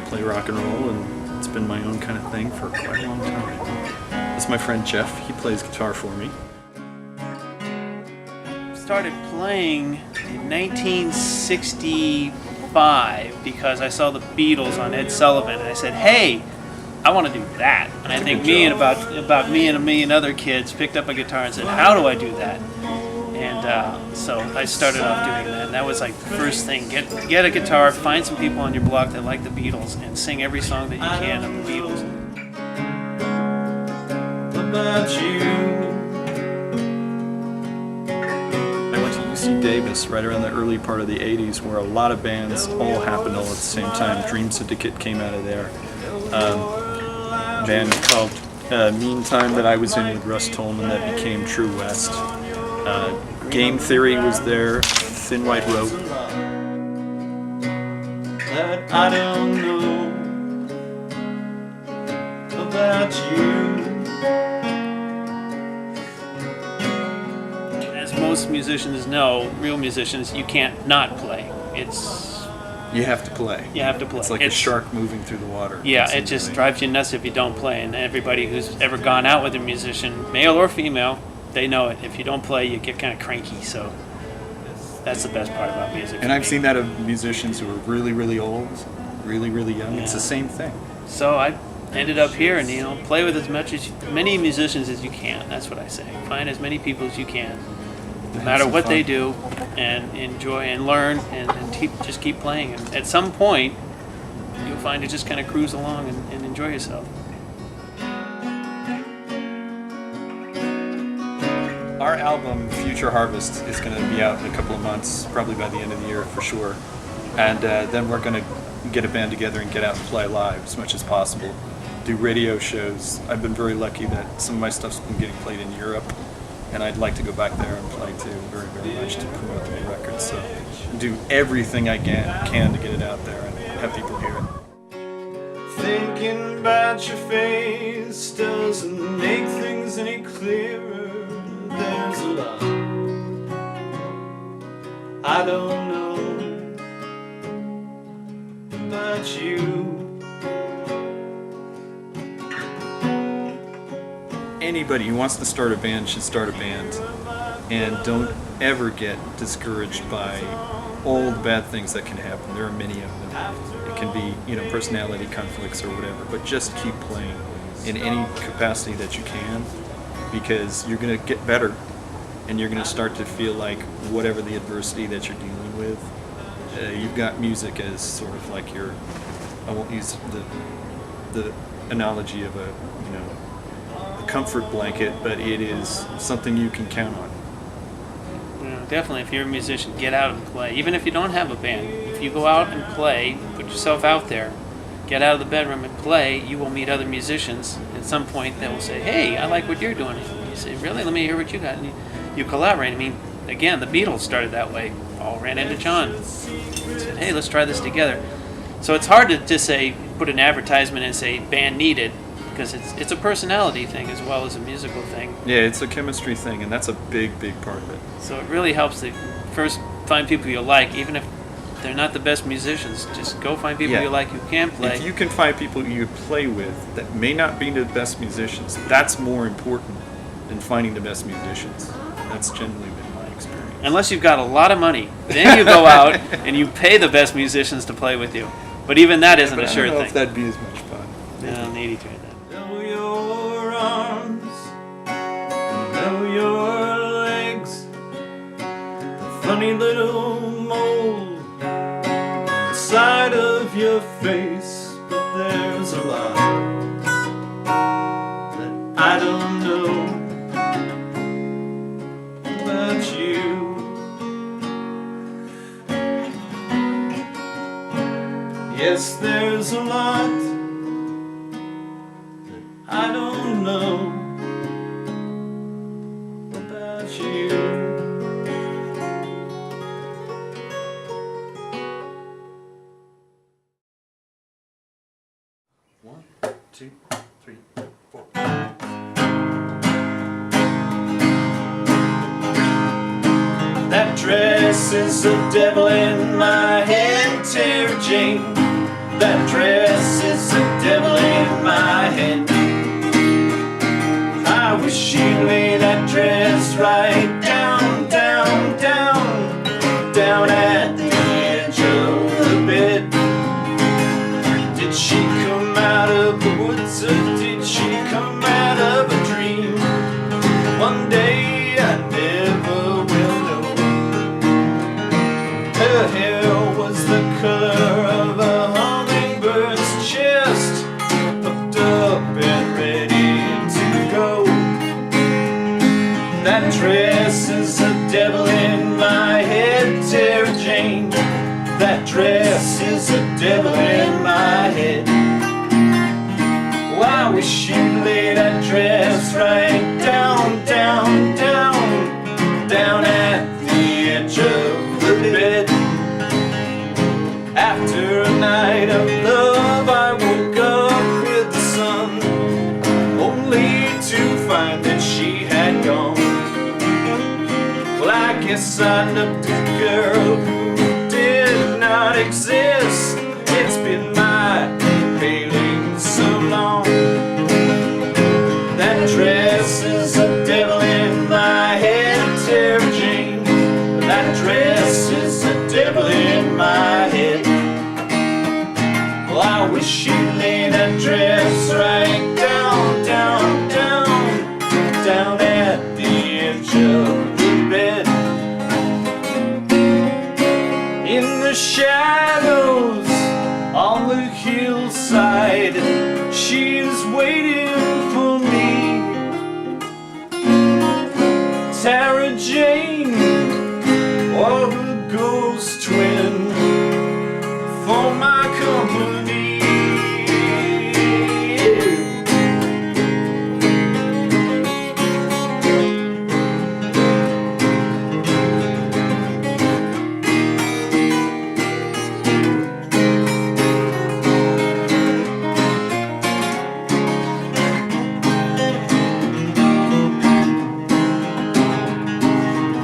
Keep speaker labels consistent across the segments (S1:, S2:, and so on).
S1: play rock and roll, and it's been my own kind of thing for quite a long time. This is my friend Jeff. He plays guitar for me.
S2: Started playing in 1965 because I saw the Beatles on Ed Sullivan, and I said, "Hey, I want to do that." And I think me and about me and a million other kids picked up a guitar and said, "How do I do that?" And so I started off doing that. And that was like the first thing: get a guitar, find some people on your block that like the Beatles, and sing every song that you can of the Beatles.
S1: About you. I went to UC Davis right around the early part of the 80s, where a lot of bands all happened all at the same time. Dream Syndicate came out of there. A band called Meantime that I was in with Russ Tolman that became True West. Game Theory was there. Thin White Rope. That I don't know about you.
S2: As most musicians know, real musicians, you can't not play.
S1: You have to play.
S2: You have to play.
S1: It's like a shark moving through the water.
S2: Yeah, it just drives you nuts if you don't play. And everybody who's ever gone out with a musician, male or female, they know it. If you don't play, you get kind of cranky. So that's the best part about music.
S1: And I've seen that of musicians who are really, really old, really, really young. Yeah. It's the same thing.
S2: So I ended up here, and play with many musicians as you can. That's what I say. Find as many people as you can, no matter what they do, and enjoy and learn, and just keep playing. And at some point, you'll find it just kind of cruise along and enjoy yourself.
S1: Our album, Future Harvest, is going to be out in a couple of months, probably by the end of the year for sure. And then we're going to get a band together and get out and play live as much as possible. Do radio shows. I've been very lucky that some of my stuff's been getting played in Europe, and I'd like to go back there and play too, very, very much, to promote the new record. So do everything I can to get it out there and have people hear it. Thinking about your face doesn't make things any clearer. There's a lot I don't know about you. Anybody who wants to start a band should start a band, and don't ever get discouraged by all the bad things that can happen. There are many of them. It can be, personality conflicts or whatever, but just keep playing in any capacity that you can, because you're going to get better, and you're going to start to feel like whatever the adversity that you're dealing with, you've got music as sort of like I won't use the analogy of a comfort blanket, but it is something you can count on.
S2: Definitely, if you're a musician, get out and play. Even if you don't have a band, if you go out and play, put yourself out there, get out of the bedroom and play, you will meet other musicians. At some point, they will say, "Hey, I like what you're doing." And you say, "Really? Let me hear what you got." And you collaborate. I mean, again, the Beatles started that way. All ran into John. Said, "Hey, let's try this together." So it's hard to just say, put an advertisement and say, "Band needed," because it's a personality thing as well as a musical thing.
S1: Yeah, it's a chemistry thing, and that's a big, big part of it.
S2: So it really helps to first find people you like, even if they're not the best musicians. Just go find people you like who can play.
S1: If you can find people you play with that may not be the best musicians, that's more important than finding the best musicians. That's generally been my experience.
S2: Unless you've got a lot of money, then you go out and you pay the best musicians to play with you. But even that isn't a sure thing.
S1: I don't know if that'd be as much fun.
S2: No, need to try that.
S1: Know your arms, know your legs, a funny little mole on the side of your face, but there's a lot that I don't know about you. Yes, there's a lot that I don't know about you. One, two, three, four. That dress is a devil in my head, Terry Jane. That dress is a devil in my head. I wish she'd lay that dress right down, down, down, down at the edge of the bed. Did she come out of the woods or did she come out of a dream? One day I never will know. Her hair was the color of a hummingbird's chest, puffed up and ready to go. That dress is a devil in my head, Sarah Jane. That dress is a devil in my head. Oh, I wish you'd lay that dress right down, down, down, down at the edge of the bed. After a night of love, I woke up with the sun, only to find that she had gone. Well, I guess I loved a girl who did not exist. It's been my failing so long. That dress is a devil in my head, Sarah Jane. That dress is a devil in my head. Well, I wish you'd lay that dress right down, down, down, down at the edge of the bed. In the shadows on the hillside, she's waiting for me. Sarah Jane, or her ghost twin, for my company.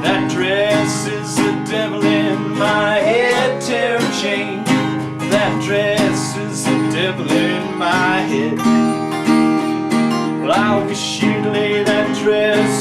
S1: That dress is a devil in my head, Sarah Jane. That dress is a devil in my head. Well, I wish you'd lay that dress